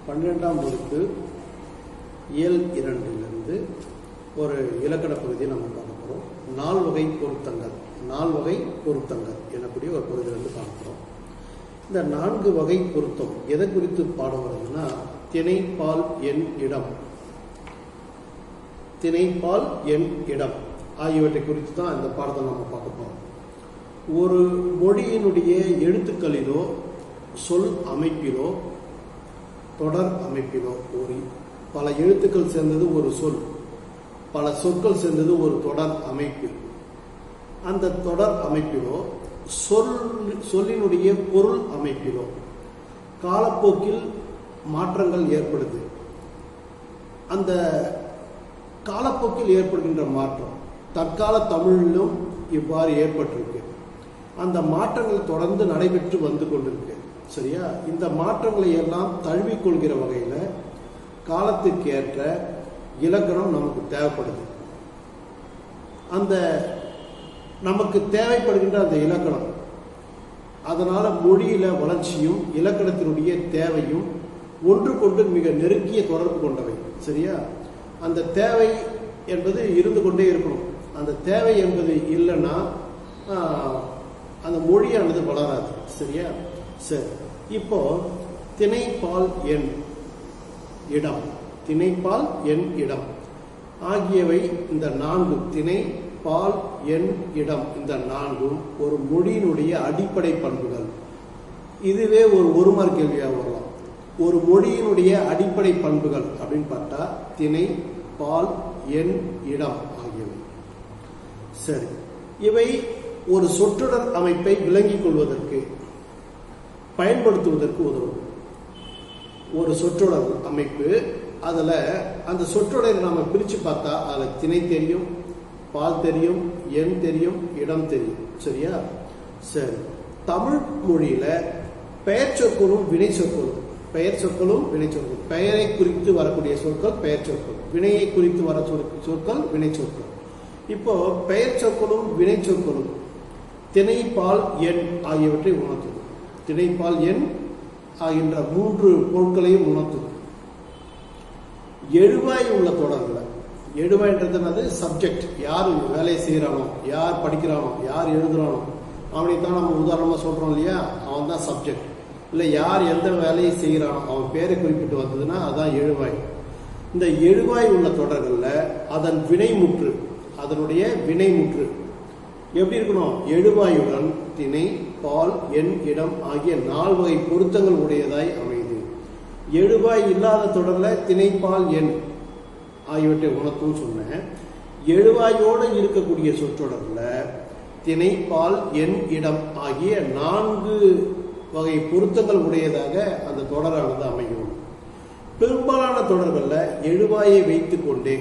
12ஆம் வகுப்பு இயல் 2லிருந்து ஒரு இலக்கண பகுதியை நம்ம பார்க்க போகிறோம். நால் வகை பொருத்தங்கள் எனக்கூடிய ஒரு பகுதியிலிருந்து பார்க்கிறோம். இந்த 4 வகை பொருத்தம் எதை குறித்து பாடம் வருதுன்னா, திணைப்பால் எண் இடம் ஆகியவற்றை குறித்து தான் இந்த பாடத்தை நம்ம பார்க்க போகிறோம். ஒரு மொழியினுடைய எழுத்துக்களிலோ சொல் அமைப்பிலோ தொடர் அமைப்பிலோ பல எழுத்துக்கள் சேர்ந்தது ஒரு சொல், பல சொற்கள் சேர்ந்தது ஒரு தொடர் அமைப்பு. அந்த தொடர் அமைப்பிலோ சொல்லினுடைய பொருள் அமைப்பிலோ காலப்போக்கில் மாற்றங்கள் ஏற்படுது. அந்த காலப்போக்கில் ஏற்படுகின்ற மாற்றம் தற்கால தமிழிலும் இவ்வாறு ஏற்பட்டிருக்கு. அந்த மாற்றங்கள் தொடர்ந்து நடைபெற்று வந்து கொண்டிருக்கு. சரியா? இந்த மாற்றங்களை எல்லாம் தழுவிக்கொள்கிற வகையில் காலத்துக்கு ஏற்ற இலக்கணம் நமக்கு தேவைப்படுது. அந்த நமக்கு தேவைப்படுகின்ற அந்த இலக்கணம், அதனால மொழியில வளர்ச்சியும் இலக்கணத்தினுடைய தேவையும் ஒன்றுக்கொண்டு மிக நெருங்கிய தொடர்பு கொண்டவை. சரியா? அந்த தேவை என்பது இருந்து கொண்டே இருக்கணும். அந்த தேவை என்பது இல்லைன்னா அந்த மொழியானது வளராது. சரியா? சரி, இப்போ திணைப்பால் எண் இடம் ஆகியவை இந்த 4 திணை பால் எண் இடம் இந்த 4ம் ஒரு மொழியினுடைய அடிப்படை பண்புகள். இதுவே ஒரு மார்க் கேள்வியாக வரலாம். ஒரு மொழியினுடைய அடிப்படை பண்புகள் அப்படின்னு பார்த்தா திணை பால் எண் இடம் ஆகியவை. சரி, இவை ஒரு சொற்றொடர் அமைப்பை விளங்கிக் கொள்வதற்கு பயன்படுத்துவதற்கு உதவும். ஒரு சொற்றொடர் அமைப்பு, அதில் அந்த சொற்றொடரை நாம பிரித்து பார்த்தா அதில் திணை தெரியும், பால் தெரியும், எண் தெரியும், இடம் தெரியும். சரியா? சரி, தமிழ் மொழியில பெயர் சொற்களும் வினை சொற்களும், பெயரை குறித்து வரக்கூடிய சொற்கள் பெயர் சொற்கள், வினையை குறித்து வர சொற்கள் வினை சொற்கள். இப்போ பெயர் சொற்களும் வினை சொற்களும் திணை பால் எண் ஆகியவற்றை உணர்த்துது. திணைப்பால் எண் ஆகின்ற 3 பொருட்களையும் உணர்த்துது. எழுவாய் உள்ள தொடர்ல, எழுவாய்ன்றது சப்ஜெக்ட், யார் வேலை செய்யறானோ, யார் படிக்கிறானோ, யார் எழுதுறானோ அவனைத்தான் நம்ம உதாரணமா சொல்றோம் இல்லையா, அவன் தான் சப்ஜெக்ட். இல்லை யார் எந்த வேலையை செய்யறானோ அவன் பேரை குறிப்பிட்டு வந்ததுன்னா அதான் எழுவாய். இந்த எழுவாய் உள்ள தொடர்கள்ல அதனுடைய வினைமுற்று எப்படி இருக்கணும்? எழுவாயுடன் திணை பால் எண் இடம் ஆகிய 4 வகை பொருத்தங்கள் உடையதாய் அமைது. எழுவாய் இல்லாத தொடர்ல திணை பால் எண் ஆகியவற்றை உணர்த்தும் சொன்னேன். எழுவாயோடு இருக்கக்கூடிய சொற்றொடர்ல திணை பால் எண் இடம் ஆகிய 4 வகை பொருத்தங்கள் உடையதாக அந்த தொடரானது அமையும். பெரும்பாலான தொடர்கள்ல எழுவாயை வைத்துக் கொண்டே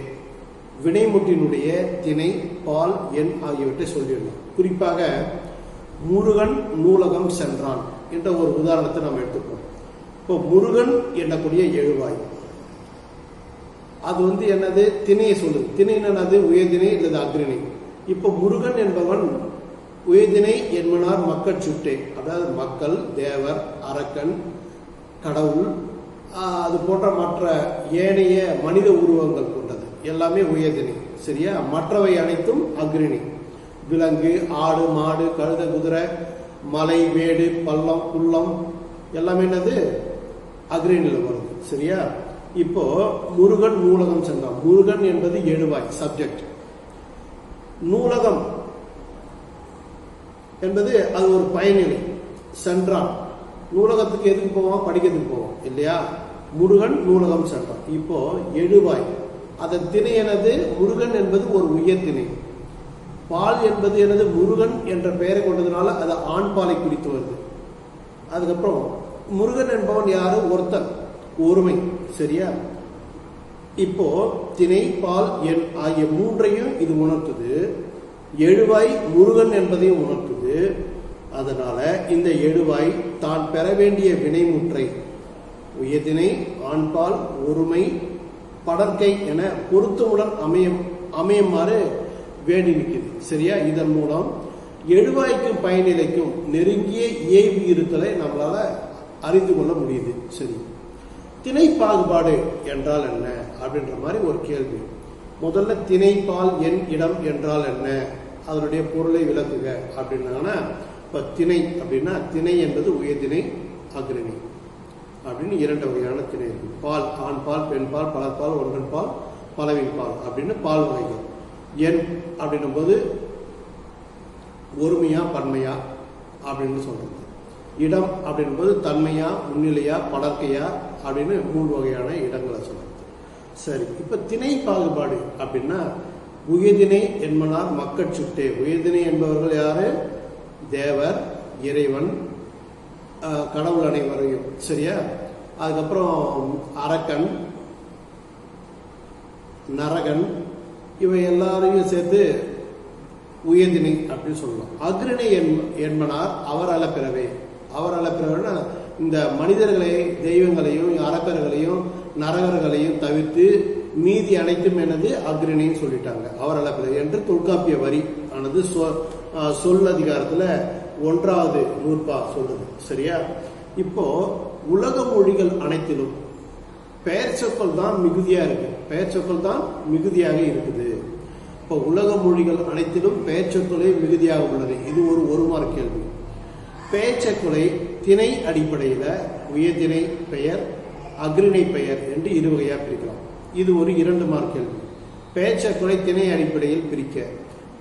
வினைமுற்றினுடைய திணை பால் எண் ஆகியவற்றை சொல்லிடலாம். குறிப்பாக முருகன் நூலகம் சென்றான் என்ற ஒரு உதாரணத்தை நாம் எடுத்துப்போம். இப்போ முருகன் என்னக்கூடிய எழுவாய், அது என்னது? திணையை சொல்லுது. திணை என்னது? உயர்திணை அல்லது அக்ரிணை. இப்போ முருகன் என்பவன் உயர்திணை என்மனார் மக்கள் சுட்டே, அதாவது மக்கள், தேவர், அரக்கன், கடவுள், அது போன்ற மற்ற ஏனைய மனித உருவங்கள் கொண்டது எல்லாமே உயர்திணை. சரியா? மற்றவை அனைத்தும் அக்ரிணை. விலங்கு, ஆடு, மாடு, கழுத, குதிரை, மலை, மேடு, பள்ளம், குள்ளம் எல்லாமே என்னது? அக்ரிணையில் வருது. சரியா? இப்போ முருகன் நூலகம் சென்றான். முருகன் என்பது எழுவாய், சப்ஜெக்ட். நூலகம் என்பது அது ஒரு பயனிலை. சென்றான், நூலகத்துக்கு எதுக்கு போவான்? படிக்கிறதுக்கு போவான் இல்லையா? முருகன் நூலகம் சென்றான். இப்போ எழுவாய், அதன் திணை எனது? முருகன் என்பது ஒரு உயர் திணை. பால் என்பது எனது? முருகன் என்ற பெயரை கொண்டதுனால அது ஆண் பாலை குறித்து வருது. அதுக்கப்புறம் முருகன் என்பவன் யாரு? ஒருத்தன், ஒருமை. சரியா? இப்போ திணை பால் எண் ஆகிய 3ஐயும் இது உணர்த்துது. எழுவாய் முருகன் என்பதையும் உணர்த்துது. அதனால இந்த எழுவாய் தான் பெற வேண்டிய வினைமுற்றை உயர்திணை, ஆண்பால், ஒருமை, படற்கை என பொருத்தமுடன் அமையுமாறு வேண்டி நிற்குது. சரியா? இதன் மூலம் எழுவாய்க்கும் பயனிலைக்கும் நெருங்கிய இயைபு இருத்தலை நம்மளால அறிந்து கொள்ள முடியுது. சரி, திணை பாகுபாடு என்றால் என்ன அப்படின்ற மாதிரி ஒரு கேள்வி. முதல்ல திணைப்பால் என் இடம் என்றால் என்ன, அதனுடைய பொருளை விளக்குக அப்படின்னா, இப்ப திணை அப்படின்னா திணை என்பது உயர்திணை, அக்ரணி அப்படின்னு 2 வகையான திணை இருக்கு. பால், ஆண் பால், பெண் பால், பலர்பால், ஒன்றன் பால், பலவின் பால் அப்படின்னு பால் வகைகள். எண் அப்படின்னும் போது ஒருமையா பன்மையா அப்படின்னு சொல்றது. இடம் அப்படின்னும் போது தன்மையா, முன்னிலையா, படர்க்கையா அப்படின்னு 3 வகையான இடங்களை சொல்றது. சரி, இப்ப திணை பாகுபாடு அப்படின்னா உயர்திணை என்பனார் மக்கட் சுட்டே. உயர்திணை என்பவர்கள் யாரு? தேவர், இறைவன், கடவுள் அனைவரையும். சரியா? அதுக்கப்புறம் அரக்கன், நரகன், இவை எல்லாரையும் சேர்த்து உயர்திணை அப்படின்னு சொல்லலாம். அக்ரணை என்பனார் அவர் அளப்பிறவே. அவர் அளப்பிறவைன்னா இந்த மனிதர்களை, தெய்வங்களையும், அரக்கர்களையும், நரகர்களையும் தவிர்த்து மீதி அனைத்தும் எனது அக்ரணின்னு சொல்லிட்டாங்க. அவர் அளப்பிறவை என்று தொல்காப்பிய வரி ஆனது சொல் அதிகாரத்துல 1வது நூற்பா சொல்லுது. சரியா? இப்போ உலக மொழிகள் அனைத்திலும் பெயர் சொற்கள் தான் மிகுதியா இருக்கு. பெயர் சொற்கள் தான் மிகுதியாக இருக்குது. இப்போ உலக மொழிகள் அனைத்திலும் பெயர் சொற்களே மிகுதியாக உள்ளது. இது ஒரு மார்க் கேள்வி. பெயர் சொற்களை திணை அடிப்படையில் உயர்திணை பெயர், அக்ரிணை பெயர் என்று 2 வகையாக பிரிக்கலாம். இது ஒரு 2 மார்க் கேள்வி. பெயர் சொற்களை திணை அடிப்படையில் பிரிக்க,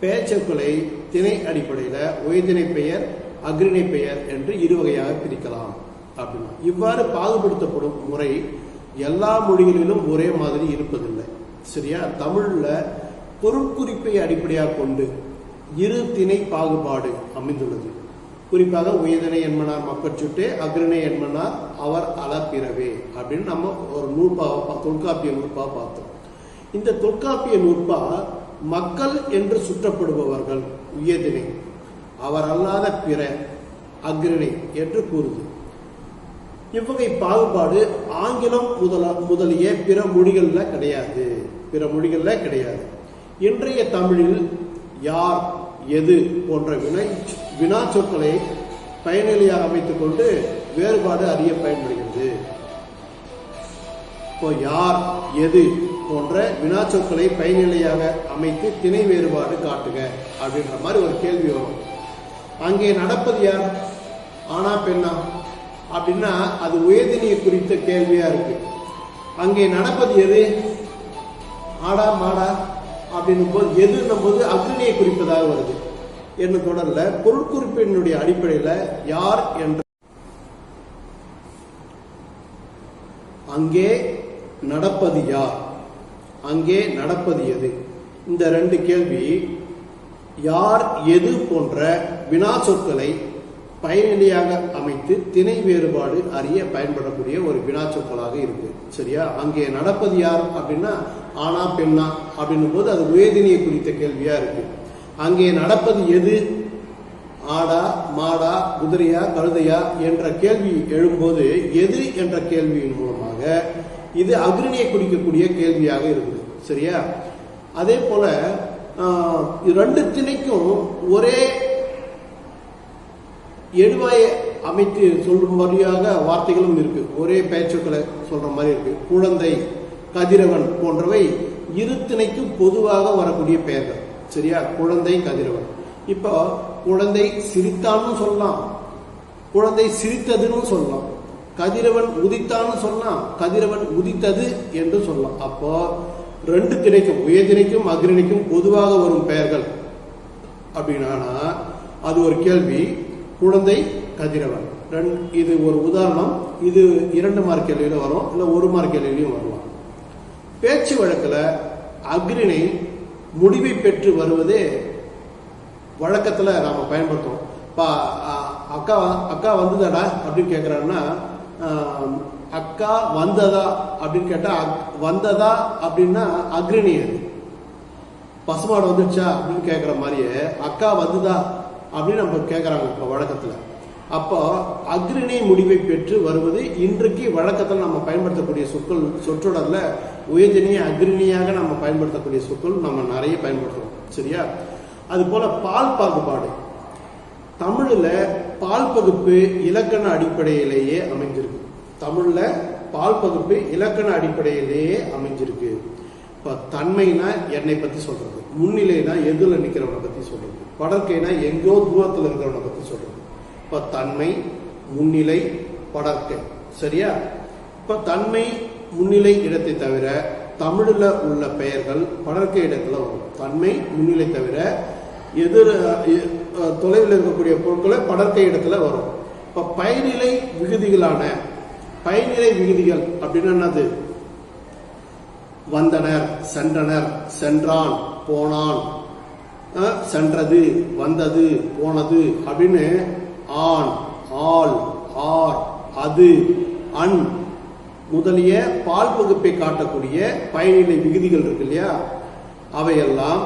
பெயர் சொற்களை திணை அடிப்படையில் உயர்திணை பெயர், அக்ரிணை பெயர் என்று 2 வகையாக பிரிக்கலாம் அப்படின்னா, இவ்வாறு பாகுபடுத்தப்படும் முறை எல்லா மொழிகளிலும் ஒரே மாதிரி இருப்பதில்லை. சரியா? தமிழ்ல பொருட்குறிப்பை அடிப்படையாக கொண்டு 2 திணை பாகுபாடு அமைந்துள்ளது. குறிப்பாக உயர்திணை என்பனார் மக்கட் சுட்டே, அக்ரணை என்பனார் அவர் அளப்பிறவே அப்படின்னு நம்ம ஒரு நூற்பா, தொல்காப்பிய நூற்பா பார்த்தோம். இந்த தொல்காப்பிய நூற்பா மக்கள் என்று சுற்றப்படுபவர்கள் உயர்திணை, அவர் அல்லாத பிற அக்ரணை என்று கூறுது. இவ்வகை பாகுபாடு ஆங்கிலம் முதலிய பிற மொழிகள்ல கிடையாது. பிற மொழிகள்ல கிடையாது. இன்றைய தமிழில் யார், எது போன்ற வினா சொற்களை பயனிலையாக அமைத்துக் கொண்டு வேறுபாடு அறிய பயன்படுகிறது. இப்போ யார், எது போன்ற வினா சொற்களை பயனிலையாக அமைத்து திணை வேறுபாடு காட்டுக அப்படின்ற மாதிரி ஒரு கேள்வி வரும். அங்கே நடப்பது யார், ஆனா பெண்ணா அப்படின்னா அது உயர்திணையை குறித்த கேள்வியா இருக்கு. அங்கே நடப்பது எது, ஆடா மாடா அப்படின்னும் போது எதுன்னும் போது அக்னியை குறிப்பதாக வருது. என்ன தொடர்ல பொருட்குறிப்பினுடைய அடிப்படையில் யார் என்ற அங்கே நடப்பது யார், அங்கே நடப்பது எது, இந்த 2 கேள்வி யார், எது போன்ற வினா சொற்களை பயனிலையாக அமைத்து திணை வேறுபாடு அறிய பயன்படக்கூடிய ஒரு வினா சொற்களாக இருக்கு. சரியா? அங்கே நடப்பது யார் அப்படின்னா ஆனா பெண்ணா அப்படின்னும் போது அது உயர்திணையை குறித்த கேள்வியா இருக்கு. அங்கே நடப்பது எது, ஆடா மாடா குதிரையா கழுதையா என்ற கேள்வி எழும்போது எது என்ற கேள்வியின் மூலமாக இது அக்ரணியை குறிக்கக்கூடிய கேள்வியாக இருக்குது. சரியா? அதே போல 2 திணைக்கும் ஒரே எழுவாயை அமைத்து சொல்லும் மாதிரியாக வார்த்தைகளும் இருக்கு. ஒரே பெயர்ச்சொற்களை சொல்ற மாதிரி இருக்கு. குழந்தை, கதிரவன் போன்றவை 2 திணைக்கும் பொதுவாக வரக்கூடிய பெயர்கள். சரியா? குழந்தை, கதிரவன். இப்போ குழந்தை சிரித்தான்னு சொல்லலாம், குழந்தை சிரித்ததுன்னு சொல்லலாம், கதிரவன் உதித்தான்னு சொல்லலாம், கதிரவன் உதித்தது என்று சொல்லலாம். அப்போ 2 திணைக்கும் உயர்திணைக்கும் அக்ரணிக்கும் பொதுவாக வரும் பெயர்கள் அப்படின்னா அது ஒரு கேள்வி. குழந்தை, கதிரவன், இது ஒரு உதாரணம். இது 2 மார்க் கேள்வியில வரும், இல்ல 1 மார்க் கேள்வியிலையும் வரலாம். பேச்சு வழக்கில் அக்ரிணை முடிவை பெற்று வருவதே வழக்கத்துல நாம பயன்படுத்துவோம். அக்கா அக்கா வந்ததாடா அப்படின்னு கேட்கிறாருன்னா அக்கா வந்ததா அப்படின்னு கேட்டா வந்ததா அப்படின்னா அக்ரிணை. அது பசுமாடு வந்துடுச்சா அப்படின்னு கேட்கிற மாதிரியே அக்கா வந்ததா அப்படின்னு நம்ம கேட்கறாங்க இப்ப வழக்கத்துல. அப்போ அக்ரிணை முடிவை பெற்று வருவது இன்றைக்கு வழக்கத்தில் நம்ம பயன்படுத்தக்கூடிய சொற்றொடர்ல உயர்திணையை அக்ரிணியாக நம்ம பயன்படுத்தக்கூடிய சொற்கள் நம்ம நிறைய பயன்படுத்துறோம். சரியா? அது போல பால் பாகுபாடு தமிழ்ல பால் பகுப்பு இலக்கண அடிப்படையிலேயே அமைஞ்சிருக்கு. தமிழ்ல பால் பகுப்பு இலக்கண அடிப்படையிலேயே அமைஞ்சிருக்கு. இப்ப தன்மைனா என்னை பத்தி சொல்றது, முன்னிலைனா எதுல நிக்கிறவனை பத்தி சொல்றது, படற்கைனா எங்கோ தூரத்துல இருக்கிறவனை பத்தி சொல்றது. இப்ப தன்மை, முன்னிலை, படற்கை. சரியா? இப்ப தன்மை முன்னிலை இடத்தை தவிர தமிழ்ல உள்ள பெயர்கள் படற்கை இடத்துல வரும். தன்மை முன்னிலை தவிர தொலைவில் இருக்கக்கூடிய பொருட்களை படற்கை இடத்துல வரும். இப்ப பயனிலை விகுதிகளான பயனிலை விகுதிகள் அப்படின்னு என்னது? வந்தனர், சென்றனர், சென்றான், போனான், சென்றது, வந்தது, போனது அப்படின்னு ஆண், ஆள், ஆர், அது, அன் முதலிய பால் பகுப்பை காட்டக்கூடிய பயனிலை விகுதிகள் இருக்கு இல்லையா, அவையெல்லாம்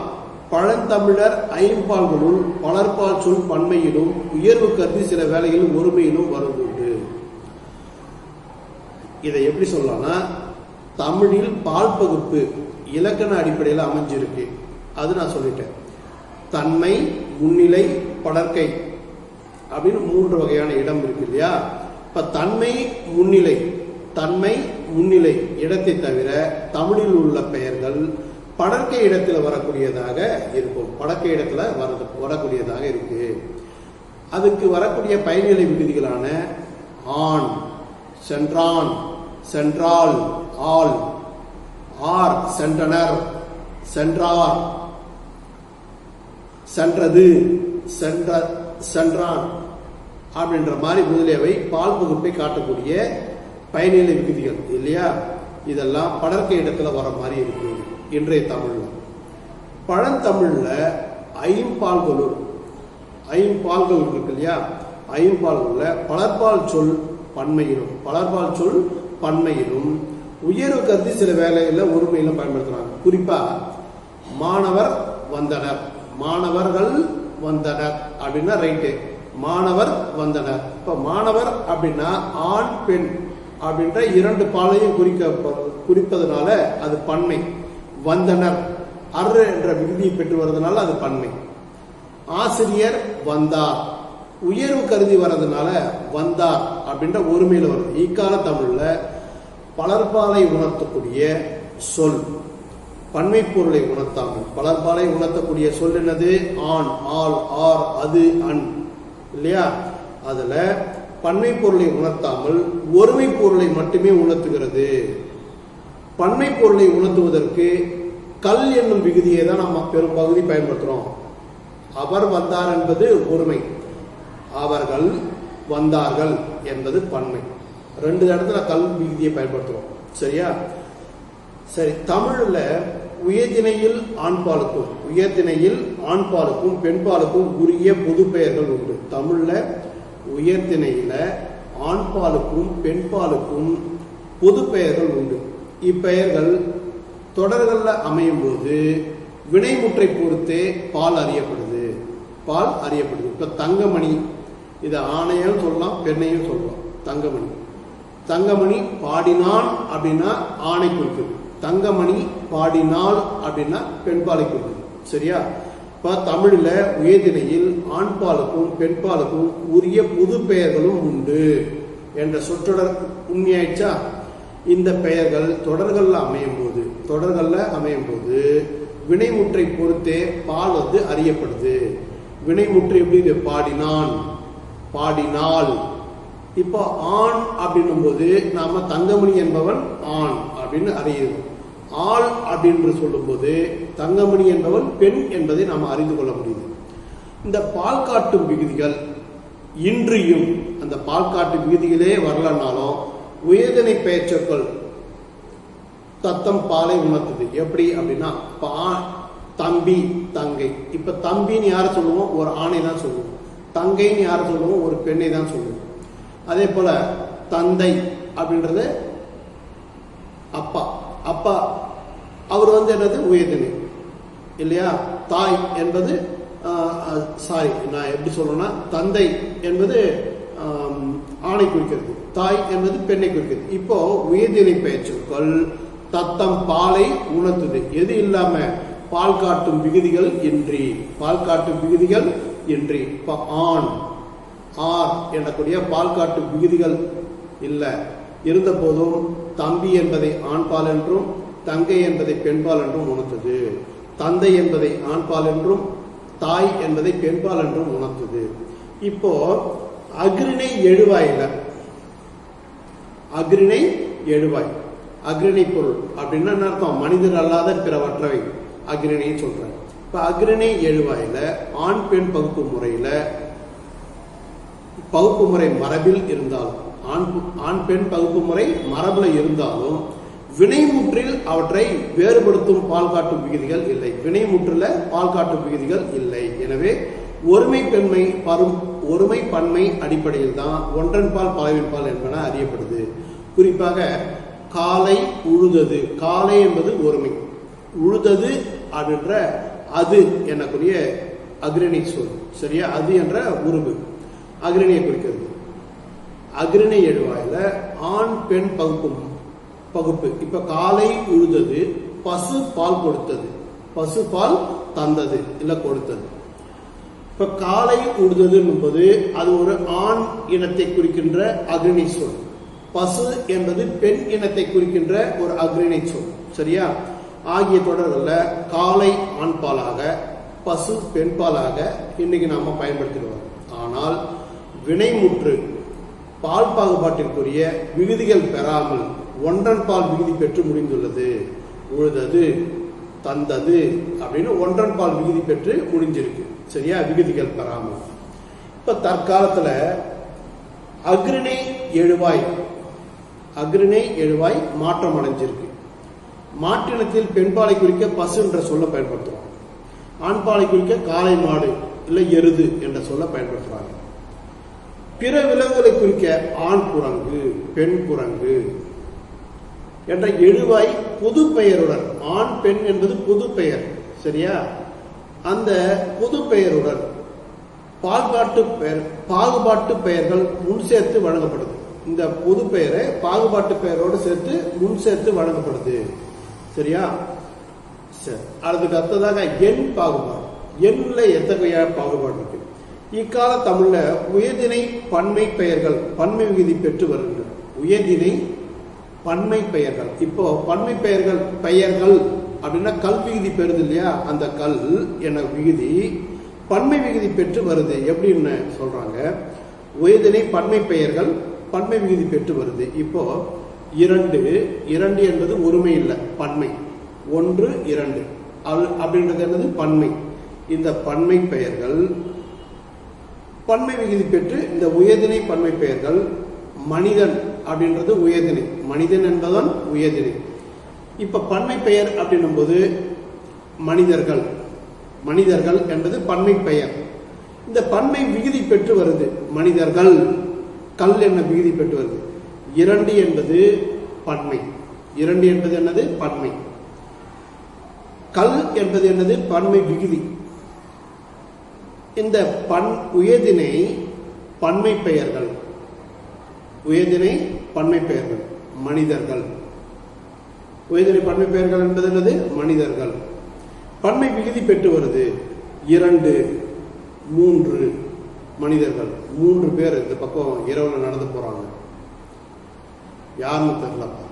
பழந்தமிழர் ஐம்பால்களுள் பலர்பால் சொல் பன்மையிலும் உயர்வு கருதி சில வேளைகளில் ஒருமையிலும் வருவதுண்டு. இதை எப்படி சொல்லலாம்னா, தமிழில் பால் பகுப்பு இலக்கண அடிப்படையில் அமைஞ்சிருக்கு. அது நான் சொல்லிட்டேன். தன்மை, முன்னிலை, படற்கை அப்படின்னு 3 வகையான இடம் இருக்கு இல்லையா. இப்ப தன்மை முன்னிலை, தன்மை முன்னிலை இடத்தை தவிர தமிழில் உள்ள பெயர்கள் படற்கை இடத்துல வரக்கூடியதாக இருக்கும். படற்கை இடத்துல வரக்கூடியதாக இருக்கு. அதுக்கு வரக்கூடிய பயனிலை விகுதிகளான ஆண், சென்றான், சென்றாள், ஆள், ஆர், சென்றனர், சென்றார், சென்றது, சென்றான் அப்படின்ற மாதிரி முதலியவை பால் பகுப்பை காட்டக்கூடிய பயனிலை விகுதிகள் இல்லையா. இதெல்லாம் படற்கை இடத்துல வர மாதிரி இருக்கு இன்றைய தமிழ்ல. பழந்தமிழ்ல ஐம்பால்களுள் ஐம்பால்கள் இருக்கு இல்லையா, ஐம்பால்கள்ல பலர்பால் சொல் பன்மையிலும் பலர்பால் சொல் பன்மையிலும் உயர்வு கருதி சில வேலைகளில் ஒருமையிலும் பயன்படுத்துறாங்க. குறிப்பா மாணவர் வந்தனர், மாணவர்கள் வந்தனர் அப்படின்னா ரைட்டு, மாணவர் வந்தனர். இப்ப மாணவர் அப்படின்னா ஆண் பெண் அப்படின்ற 2 பாலையும் குறிப்பதனால அது பன்மை. வந்தனர் அர் என்ற விகுதியை பெற்று வருவதனால அது பன்மை. ஆசிரியர் வந்தார் உயர்வு கருதி வர்றதுனால வந்தார் அப்படின்ற ஒருமையில வருது. இக்கால தமிழ்ல பலர்பாலை உணர்த்தக்கூடிய சொல் பன்மை பொருளை உணர்த்தாமல் பலர்பாலை உணர்த்தக்கூடிய சொல் என்னது? ஆண், ஆள், ஆர், அது, அன் இல்லையா. அதுல பன்மை பொருளை உணர்த்தாமல் ஒருமை பொருளை மட்டுமே உணர்த்துகிறது. பன்மை பொருளை உணர்த்துவதற்கு கல் என்னும் விகுதியை தான் நம்ம பெரும் பகுதி பயன்படுத்துறோம். அவர் வந்தார் என்பது ஒருமை, அவர்கள் வந்தார்கள் என்பது பன்மை. 2 இடத்துல கல் விகுதியை பயன்படுத்துறோம். சரியா? சரி. தமிழ்ல உயர்திணையில் ஆண்பாலுக்கும் உயர்திணையில் ஆண்பாலுக்கும் பெண்பாலுக்கும் உரிய பொது பெயர்கள் உண்டு. தமிழ்ல உயர்திணையில ஆண்பாலுக்கும் பெண்பாலுக்கும் பொது பெயர்கள் உண்டு. இப்பெயர்கள் தொடர்கள்ல அமையும் போது வினைமுற்றை பொறுத்தே பால் அறியப்படுது. பால் அறியப்படுது. இப்ப தங்கமணி, இதை ஆணையும் சொல்லலாம் பெண்ணையும் சொல்லலாம். தங்கமணி, தங்கமணி பாடினான் அப்படின்னா ஆணை குறிக்குது. தங்கமணி பாடினாள் அப்படின்னா பெண்பாலை குறிக்குது. சரியா? இப்ப தமிழ்ல உயர்திணையில் ஆண்பாலுக்கும் பெண்பாலுக்கும் உரிய புது பெயர்களும் உண்டு என்ற சொற்றொடர் உண்மையாயிடுச்சா? இந்த பெயர்கள் தொடர்கள்ல அமையும் போது வினைமுற்றை பொறுத்தே பால் அறியப்படுது. வினைமுற்று எப்படி? பாடினான், பாடினாள். இப்போ ஆண் அப்படின்னும் போது நாம தங்கமணி என்பவன் ஆண் அப்படின்னு அறியணும். ஆள் அப்படின்னு சொல்லும் போது தங்கமணி என்பவன் பெண் என்பதை நாம் அறிந்து கொள்ள முடியுது. இந்த பால் காட்டும் விகுதிகள் இன்றியும் அந்த பால் காட்டும் விகுதிகளே வரலனாலும் உயர்திணை பெயர் சொற்கள் தத்தம் பாலை உணர்த்துது. எப்படி அப்படின்னா தம்பி, தங்கை. இப்ப தம்பின்னு யாரை சொல்லுவோம்? ஒரு ஆணை தான் சொல்லுவோம். தங்கைன்னு யாரை சொல்லுவோம்? ஒரு பெண்ணை தான் சொல்லுவோம். அதே போல தந்தை அப்படின்றது அப்பா. அப்பா அவர் என்னது? உயர்திணை இல்லையா. தாய் என்பது சாரி நான் எப்படி சொல்றேன்னா, தந்தை என்பது ஆணை குறிக்கிறது, தாய் என்பது பெண்ணை குறிக்கிறது. இப்போ உயர்திணை பெயர் சொற்கள் தத்தம் பாலை உணர்த்துது. எது இல்லாம? பால் காட்டும் விகுதிகள் இன்றி. பால் காட்டும் விகுதிகள் இன்றி. இப்ப ஆண், ஆர் எனக்கூடிய பால் காட்டும் விகுதிகள் இல்ல. இருந்த போதும் தம்பி என்பதை ஆண்பால் என்றும் தங்கை என்பதை பெண்பால் என்றும் உணர்த்தது. தந்தை என்பதை ஆண்பால் என்றும் தாய் என்பதை பெண்பால் என்றும் உணர்த்தது. இப்போ அஃறிணை எழுவாயில அஃறிணை எழுவாய் அஃறிணை பொருள் அப்படின்னா என்ன அர்த்தம்? மனிதர் அல்லாத பிறவற்றவை அஃறிணை சொல்றாங்க. இப்ப அஃறிணை எழுவாயில ஆண் பெண் பகுப்பு முறையில பகுப்பு முறை மரபில் இருந்தாலும் ஆண் பெண் பகுப்பு முறை மரபுல இருந்தாலும் வினைமுற்றில் அவற்றை வேறுபடுத்தும் பால் காட்டும் விகுதிகள் இல்லை. வினைமுற்றில பால் காட்டும் விகுதிகள் இல்லை. எனவே ஒருமை பன்மை அடிப்படையில் தான் ஒன்றன் பால் பலவின் பால் என்பன அறியப்படுது. குறிப்பாக காலை உழுதது, காலை என்பது ஒருமை, உழுதது அப்படின்ற அது எனக்குரிய அஃறிணை சொல். சரியா? அது என்ற உருவு அஃறிணையை குறிக்கிறது. அஃறிணை எழுவாயில ஆண் பெண் பகுப்பு. இப்ப காலை உழுதது, பசு பால் கொடுத்தது, பசு பால் தந்தது இல்ல கொடுத்தது. இப்ப காலை உழுதது என்பது அது ஒரு ஆண் இனத்தை குறிக்கின்ற அஃறிணை சொல். பசு என்பது பெண் இனத்தை குறிக்கின்ற ஒரு அஃறிணை சொல். சரியா? ஆகிய தொடர்கள்ல காலை ஆண் பாலாக பசு பெண் பாலாக இன்னைக்கு நாம பயன்படுத்திடுவோம். ஆனால் வினைமுற்று பால் பாகுபாட்டிற்குரிய விகுதிகள் பெறாமல் ஒன்றன் பால் விகுதி பெற்று முடிந்துள்ளது. உழுதது, தந்தது அப்படின்னு ஒன்றன் பால் விகுதி பெற்று முடிஞ்சிருக்கு. சரியா? விகுதிகள் பெறாமல். இப்ப தற்காலத்துல அஃறிணை எழுவாய் மாற்றம் அடைஞ்சிருக்கு. மாற்றினத்தில் பெண்பாலை குறிக்க பசு என்ற சொல்ல பயன்படுத்துறோம். ஆண்பாலை குறிக்க காளை மாடு இல்ல எருது என்ற சொல்ல பயன்படுத்துறாங்க. பிற விலங்குகளை குறிக்க ஆண் குரங்கு, பெண் குரங்கு என்ற எழுவாய் பொது பெயருடன், ஆண் பெண் என்பது பொது பெயர். சரியா? அந்த பொது பெயருடன் பாகுபாட்டு பெயர்கள் முன் சேர்த்து வழங்கப்படுது. இந்த பொது பெயரை பாகுபாட்டு பெயரோடு சேர்த்து முன் சேர்த்து வழங்கப்படுது. சரியா? சரி, அதுக்கு அடுத்ததாக எண் பாகுபாடு. எண்ல எத்தகைய பாகுபாடு இருக்கு? இக்கால தமிழ்ல உயர்திணை பன்மை பெயர்கள் பன்மை விகுதி பெற்று வருகின்றன. உயர்திணை பன்மை பெயர்கள். இப்போ பன்மை பெயர்கள் அப்படின்னா கல் விகுதி பெறுது இல்லையா? அந்த கல் என விகுதி பன்மை விகுதி பெற்று வருது. எப்படின்னு சொல்றாங்க? உயர்திணை பன்மை பெயர்கள் பன்மை விகுதி பெற்று வருது. இப்போ இரண்டு என்பது ஒருமை இல்லை, பன்மை. 1, 2 அப்படின்றது என்னது? பன்மை. இந்த பன்மை பெயர்கள் பன்மை விகுதி பெற்று இந்த உயர்திணை பன்மை பெயர்கள் மனிதன் அப்படின்றது உயர்திணை, மனிதன் என்பதன் உயர்திணை. இப்ப பன்மை பெயர் அப்படின்னும் போது மனிதர்கள் என்பது பன்மை பெயர். இந்த பன்மை விகுதி பெற்று வருது. மனிதர்கள் கல் என்ன விகுதி பெற்று வருது. 2 என்பது பன்மை. 2 என்பது என்னது? பன்மை. கல் என்பது என்னது? பன்மை விகுதி. இந்த உயர்திணை பன்மை பெயர்கள் மனிதர்கள். உயர்திணை பன்மை பெயர்கள் என்பது என்னது? மனிதர்கள். பன்மை விகுதி பெற்று வருது. 2, 3 மனிதர்கள். 3 பேர் இந்த பக்கம் இரவுல நடந்து போறாங்க, யாருன்னு தெரியலப்பா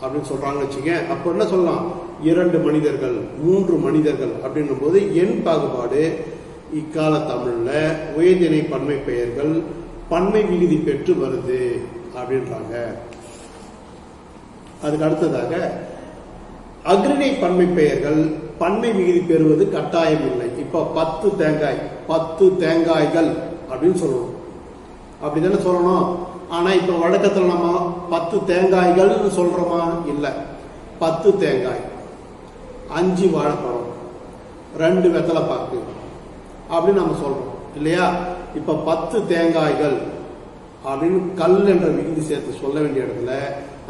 அப்படின்னு சொல்றாங்கன்னு வச்சுக்க. அப்ப என்ன சொல்லலாம்? 2 மனிதர்கள், 3 மனிதர்கள் அப்படின்னும் போது எண் பாகுபாடு இக்கால தமிழ்ல உயர்திணை பன்மை பெயர்கள் பன்மை விகுதி பெற்று வருது அப்படின்றாங்க. அதுக்கு அடுத்ததாக அஃறிணை பன்மை பெயர்கள் பன்மை விகுதி பெறுவது கட்டாயம் இல்லை. இப்ப 10 தேங்காய், 10 தேங்காய்கள் அப்படின்னு சொல்லணும். அப்படிதானே சொல்லணும். ஆனா இப்ப வழக்கத்துல நம்ம 10 தேங்காய்கள் சொல்றோமா? இல்ல. 10 தேங்காய், 5 வாழைப்பழம், 2 வெத்தலைப்பாக்கு அப்படின்னு நம்ம சொல்றோம் இல்லையா? இப்ப 10 தேங்காய்கள் அப்படின்னு கல் என்ற விகுதி சேர்த்து சொல்ல வேண்டிய இடத்துல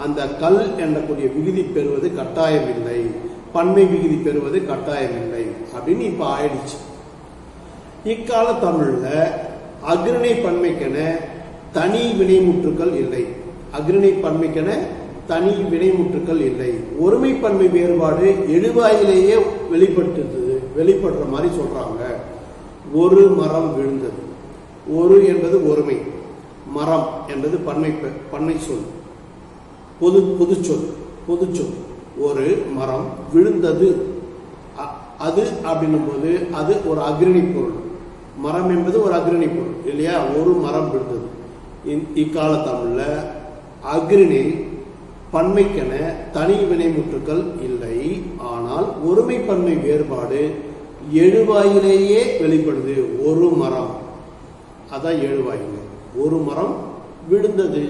அந்த கல் என்றக்கூடிய விகுதி பெறுவது கட்டாயம் இல்லை, பன்மை விகுதி பெறுவது கட்டாயம் இல்லை அப்படின்னு இப்ப ஆயிடுச்சு. இக்கால தமிழ்ல அஃறிணை பன்மைக்கென தனி வினைமுற்றுக்கள் இல்லை. அஃறிணை பன்மைக்கென தனி வினைமுற்றுக்கள் இல்லை. ஒருமை பன்மை வேறுபாடு எழுவாயிலேயே வெளிப்படுற மாதிரி சொல்றாங்க. ஒரு மரம் விழுந்தது. ஒரு என்பது ஒருமை, மரம் என்பது பன்மை சொல். பொதுச்சொல். ஒரு மரம் விழுந்தது, அது அப்படின்னும் போது அது ஒரு அக்ரணி பொருள். மரம் என்பது ஒரு அக்ரணி பொருள் இல்லையா? ஒரு மரம் விழுந்தது. இக்கால தமிழ்ல அக்ரணி பன்மைக்கென தனி வினைமுற்றுக்கள் இல்லை. ஆனால் ஒருமை பன்மை வேறுபாடு எழுவாயிலேயே வெளிப்படுது. ஒரு மரம், அதான் எழுவாயில. ஒரு மரம் விழுந்தது,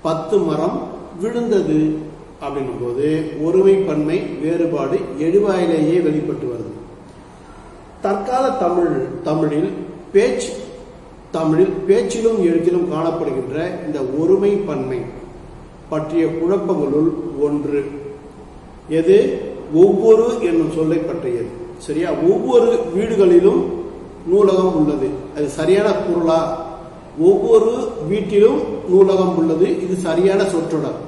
10 மரம் விழுந்தது அப்படின்னும் போது ஒருமை பன்மை வேறுபாடு எழுவாயிலேயே வெளிப்பட்டு வருது. தற்கால தமிழில் பேச்சிலும் எழுத்திலும் காணப்படுகின்ற இந்த ஒருமை பன்மை பற்றிய குழப்பங்களுள் ஒன்று எது? ஒவ்வொரு என்னும் சொல்லை பற்றியது. சரியா? ஒவ்வொரு வீடுகளிலும் நூலகம் உள்ளது, அது சரியான பொருளா? ஒவ்வொரு வீட்டிலும் நூலகம் உள்ளது, இது சரியான சொற்றொடர்.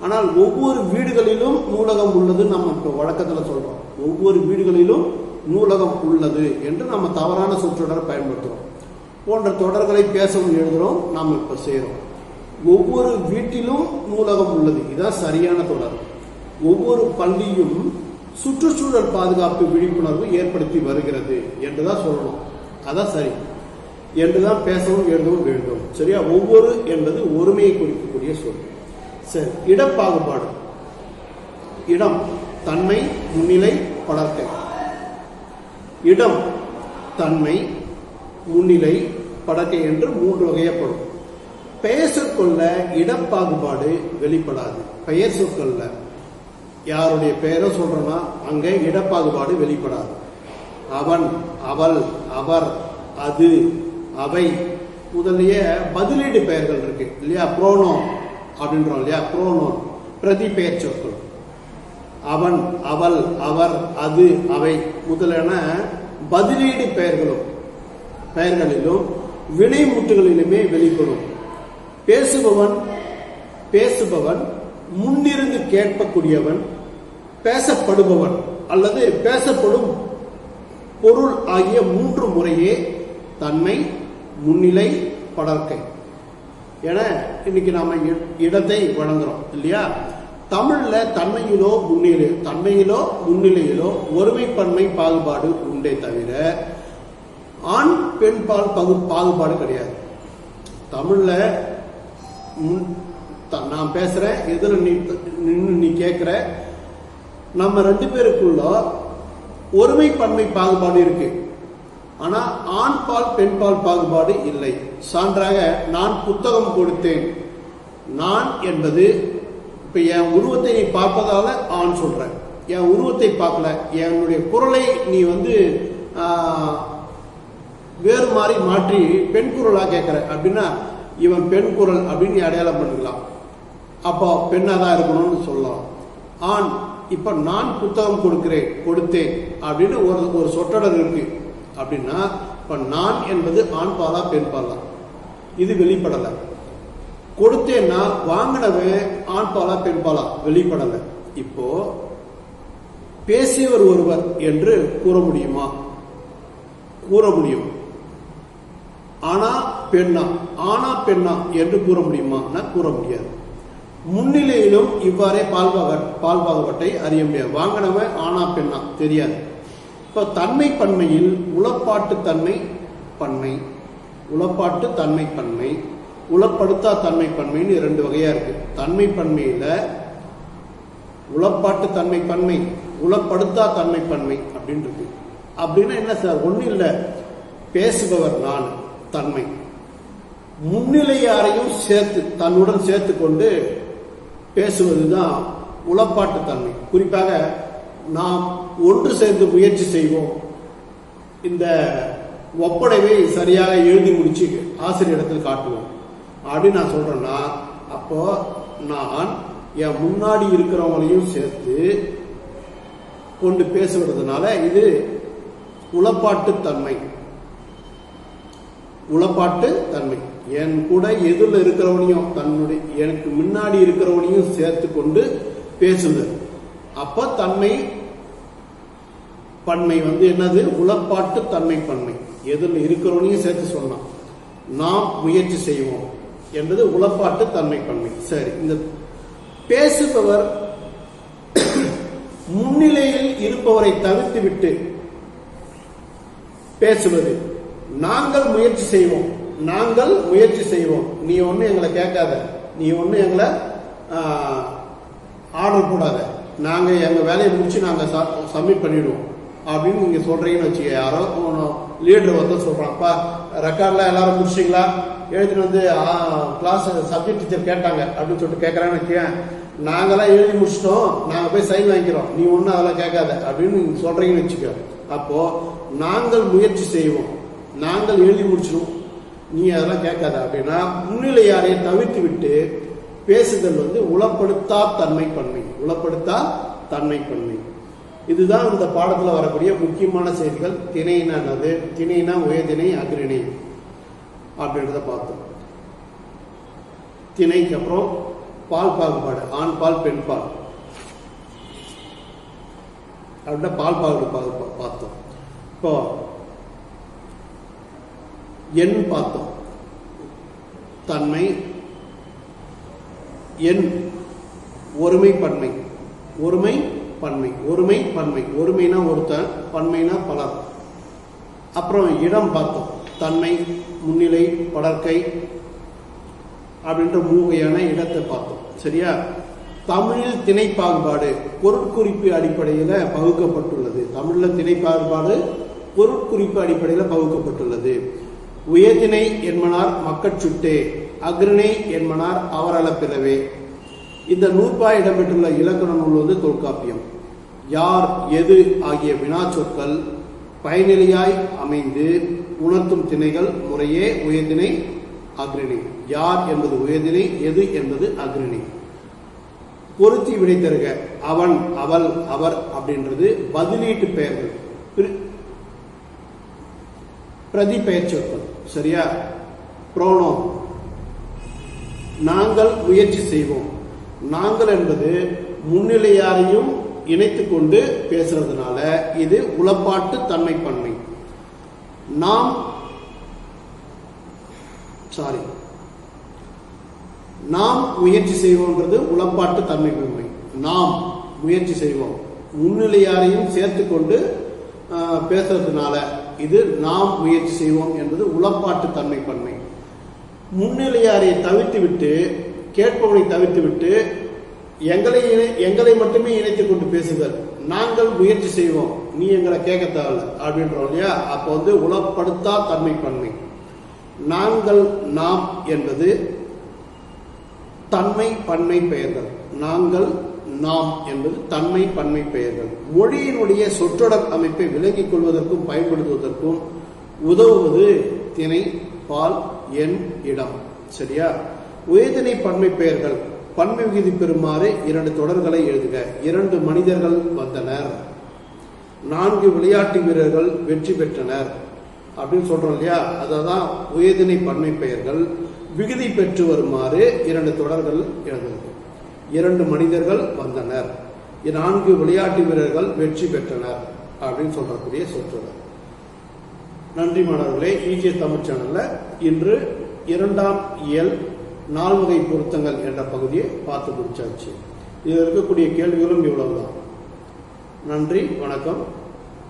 ஆனால் ஒவ்வொரு வீடுகளிலும் நூலகம் உள்ளது நம்ம இப்போ வழக்கத்தில் சொல்றோம். ஒவ்வொரு வீடுகளிலும் நூலகம் உள்ளது என்று நம்ம தவறான சொற்றொடரை பயன்படுத்துறோம். போன்ற தொடர்களை பேசவும் எழுதுறோம், நாம் இப்ப செய்யறோம். ஒவ்வொரு வீட்டிலும் நூலகம் உள்ளது, இதான் சரியான தொடர். ஒவ்வொரு பள்ளியும் சுற்றுச்சூழல் பாதுகாப்பு விழிப்புணர்வு ஏற்படுத்தி வருகிறது என்றுதான் சொல்லணும். அதான் சரி என்றுதான் பேசவும் எழுதவும் வேண்டும். சரியா? ஒவ்வொரு என்பது ஒருமையை குறிக்கக்கூடிய சொல். சரி, இடப்பாகுபாடு. இடம், தன்மை, முன்னிலை, படர்க்கை. இடம், தன்மை, முன்னிலை, படர்க்கை என்று 3 வகையப்படும். பெயர் சொற்கொள்ள இடப்பாகுபாடு வெளிப்படாது. பெயர் சொற்கொள்ள யாருடைய பெயரோ சொல்றோம்னா அங்க இடப்பாகுபாடு வெளிப்படாது. அவன், அவள், அவர், அது, அவை முதலிய பதிலீடு பெயர்கள் இருக்கு இல்லையா? புரோனோன் அப்படின்றோம் இல்லையா? புரோனோன் பிரதி பெயர் சொற்கள். அவன், அவள், அவர், அது, அவை முதலான பதிலீடு பெயர்களிலும் வினைமுற்றுகளிலுமே வெளிப்படும். பேசுபவன் முன்னிருந்து கேட்கக்கூடியவன், பேசப்படுபவன் அல்லது பேசப்படும் பொருள் ஆகிய 3 முறையே தன்மை, முன்னிலை, படர்க்கை என இன்னைக்கு நாம இடத்தை வழங்குறோம் இல்லையா? தமிழ்ல தன்மையிலோ முன்னிலையிலோ ஒருமைப்பன்மை பாகுபாடு உண்டே தவிர ஆண் பெண் பால் பாகுபாடு கிடையாது. தமிழ்ல நான் பேசுறேன், எதுல நீ கேட்கிற, நம்ம 2 பேருக்குள்ள ஒருமைப்பன்மை பாகுபாடு இருக்கு. ஆனா ஆண் பால் பெண் பால் பாகுபாடு இல்லை. சான்றாக நான் புத்தகம் கொடுத்தேன். நான் என்பது இப்ப என் உருவத்தை நீ பார்ப்பதால ஆண் சொல்ற, என் உருவத்தை பார்க்கல, என்னுடைய குரலை நீ வேறு மாதிரி மாற்றி பெண் குரலா கேட்கிற அப்படின்னா இவன் பெண் குரல் அப்படின்னு நீ அடையாளம் பண்ணிக்கலாம். அப்போ பெண்ணா தான் இருக்கணும்னு சொல்லலாம். ஆண், இப்ப நான் புத்தகம் கொடுத்தேன் அப்படின்னு ஒரு சொற்றொடர் இருக்கு அப்படின்னா இப்ப நான் என்பது ஆண் பாலா பெண் பாலா? இது வெளிப்படல. கொடுத்தேன்னா வாங்கினவன் ஆண் பாலா பெண் பாலா? வெளிப்படல. இப்போ பேசியவர் ஒருவர் என்று கூற முடியுமா? கூற முடியும். ஆனா பெண்ணா என்று கூற முடியுமா? கூற முடியாது. முன்னிலையிலும் இவ்வாறே பால்பாகுபாட்டை அறிய முடியாது. வாங்கினவன் ஆனா பெண்ணா தெரியாது. இப்ப தன்மை பன்மையில் உளப்பாட்டு தன்மை பன்மை, உளப்பாட்டு தன்மை பன்மை, உளப்படுத்தா தன்மை பன்மைன்னு 2 வகையா இருக்கு. தன்மை பன்மையில உளப்பாட்டு தன்மை பன்மை, உளப்படுத்தா தன்மை பன்மை அப்படின்னு இருக்கு. அப்படின்னா என்ன சார்? ஒண்ணு இல்ல, பேசுபவர் நான் தன்மை, முன்னிலையாரையும் தன்னுடன் சேர்த்து கொண்டு பேசுவதுதான் உளப்பாட்டு தன்மை. குறிப்பாக நாம் ஒன்று சேர்ந்து முயற்சி செய்வோம், இந்த ஒப்படைவை சரியாக எழுதி முடிச்சு ஆசிரியரிடத்தில் காட்டுவோம் அப்படின்னு நான் சொல்றேன்னா அப்போ நான் என் முன்னாடி இருக்கிறவங்களையும் சேர்த்து கொண்டு பேசுவதனால இது உளப்பாட்டு தன்மை. உளப்பாட்டு தன்மை என் கூட எதிரில் இருக்கிறவனையும் எனக்கு முன்னாடி இருக்கிறவனையும் சேர்த்து கொண்டு பேசுதல். அப்ப தன்மை பன்மை என்னது? உளப்பாட்டு தன்மை பன்மை. எதிரில் இருக்கிறவனையும் சேர்த்து சொன்னான். நாம் முயற்சி செய்வோம் என்பது உளப்பாட்டு தன்மை பன்மை. சரி, இந்த பேசுபவர் முன்னிலையில் இருப்பவரை தவிர்த்துவிட்டு பேசுவது. நாங்கள் முயற்சி செய்வோம், நாங்கள் முயற்சி செய்வோம், நீ ஒண்ணு எங்களை கேட்காத, நீ ஒண்ணு எங்களை ஆர்டர் போடாத, நாங்க எங்க வேலையை முடிச்சு நாங்க சப்மிட் பண்ணிடுவோம் அப்படின்னு நீங்க சொல்றீங்கன்னு வச்சுக்க. யாரோ லீடர் வந்து சொல்றான்ப்பா, ரெக்கார்ட்லாம் எல்லாரும் முடிச்சிங்களா, எழுதிட்டு வந்து கிளாஸ் சப்ஜெக்ட் டீச்சர் கேட்டாங்க அப்படின்னு சொல்லிட்டு கேட்கறான்னு வச்சுக்க. நாங்கெல்லாம் எழுதி முடிச்சிட்டோம், நாங்க போய் சைன் வாங்கிக்கிறோம், நீ ஒன்னும் அதெல்லாம் கேட்காத அப்படின்னு நீங்க சொல்றீங்கன்னு வச்சுக்க. அப்போ நாங்கள் முயற்சி செய்வோம், நாங்கள் எழுதி முடிச்சிடுவோம், நீ அதெல்லாம் கேட்காத அப்படின்னா முன்னிலையாரை தவிர்த்து விட்டு பேசுதல் வந்து உளப்படுத்தா தன்மை பன்மை, உளப்படுத்தா தன்மை பன்மை. இதுதான் இந்த பாடத்துல வரக்கூடிய முக்கியமான செய்திகள். திணைனா என்னது, திணைனா உயர்திணை அக்ரிணை அப்படின்றத பார்த்தோம். திணைக்கு அப்புறம் பால் பாகுபாடு, ஆண் பால் பெண் பால் அப்படின்னா பால் பாகுபாடு பார்த்தோம். இப்போ எண் பார்த்தோம், தன்மை, எண் ஒருமை பன்மை, ஒருமை பன்மை, ஒருமை பன்மை, ஒருமைனா ஒருத்தன், பன்மைனா பலர். அப்புறம் இடம் பார்த்தோம், தன்மை, முன்னிலை, படற்கை அப்படின்ற மூவையான இடத்தை பார்த்தோம். சரியா? தமிழில் திணை பாகுபாடு பொருட்குறிப்பு அடிப்படையில் பகுக்கப்பட்டுள்ளது. தமிழ்ல திணை பாகுபாடு பொருட்குறிப்பு அடிப்படையில் பகுக்கப்பட்டுள்ளது. உயர்திணை என்பனார் மக்கட்சுட்டே, அக்ரிணை என்பனார் அவரள பிறவே. இந்த நூற்பாய் இடம்பெற்றுள்ள இலக்கண நூல் வந்து தொல்காப்பியம். யார், எது ஆகிய வினா சொற்கள் பயனிலையாய் அமைந்து உணர்த்தும் திணைகள் முறையே உயர்திணை, அக்ரிணை. யார் என்பது உயர்திணை, எது என்பது அக்ரிணை. பொருத்தி விடை தருக. அவன், அவள், அவர் அப்படின்றது பதிலீட்டு பெயர்கள், பிரதி பெயர் சொற்கள். சரியா? புரோனோ. நாங்கள் முயற்சி செய்வோம். நாங்கள் என்பது முன்னிலையாரையும் இணைத்துக் கொண்டு பேசுறதுனால இது உளப்பாட்டு தன்மை பன்மை. நாம் முயற்சி செய்வோம்ன்றது உளப்பாட்டு தன்மை பன்மை. நாம் முயற்சி செய்வோம், முன்னிலையாரையும் சேர்த்து கொண்டு பேசுறதுனால இது நாம் முயற்சி செய்வோம் என்பது உளப்பாட்டு தன்மை பன்மை. முன்னிலையாரை தவிர்த்து விட்டு, கேட்பவனை தவிர்த்து விட்டு எங்களை மட்டுமே இணைத்துக் கொண்டு பேசுதல். நாங்கள் முயற்சி செய்வோம், நீ எங்களை கேட்க தேவை அப்படின்றோம் இல்லையா? அப்போ வந்து உளப்படுத்தா தன்மை பன்மை. நாங்கள், நாம் என்பது தன்மை பன்மை பெயர்கள். நாங்கள், நாம் என்பது தன்மை பன்மை பெயர்கள். மொழியினுடைய சொற்றொடர் அமைப்பை விளங்கிக் கொள்வதற்கும் பயன்படுத்துவதற்கும் உதவுவது திணை, பால், எண், இடம். சரியா? உயர்திணை பன்மை பெயர்கள் பன்மை விகுதி பெறுமாறு 2 தொடர்களை எழுதுக. 2 மனிதர்கள் வந்தனர், 4 விளையாட்டு வீரர்கள் வெற்றி பெற்றனர் அப்படின்னு சொல்றோம் இல்லையா? அதான் உயர்திணை பன்மை பெயர்கள் விகுதி பெற்று வருமாறு 2 தொடர்கள் எழுதுக. 2 மனிதர்கள் வந்தனர், 4 விளையாட்டு வீரர்கள் வெற்றி பெற்றனர் அப்படின்னு சொல்லக்கூடிய சொற்றொடர். நன்றி மாணவர்களே. ஈஜிஎஸ் தமிழ் சேனல்ல இன்று 2ஆம் இயல் 4 வகை பொருத்தங்கள் என்ற பகுதியை பார்த்து முடிச்சாச்சு. இதில் இருக்கக்கூடிய கேள்விகளும் இவ்வளவுதான். நன்றி, வணக்கம்.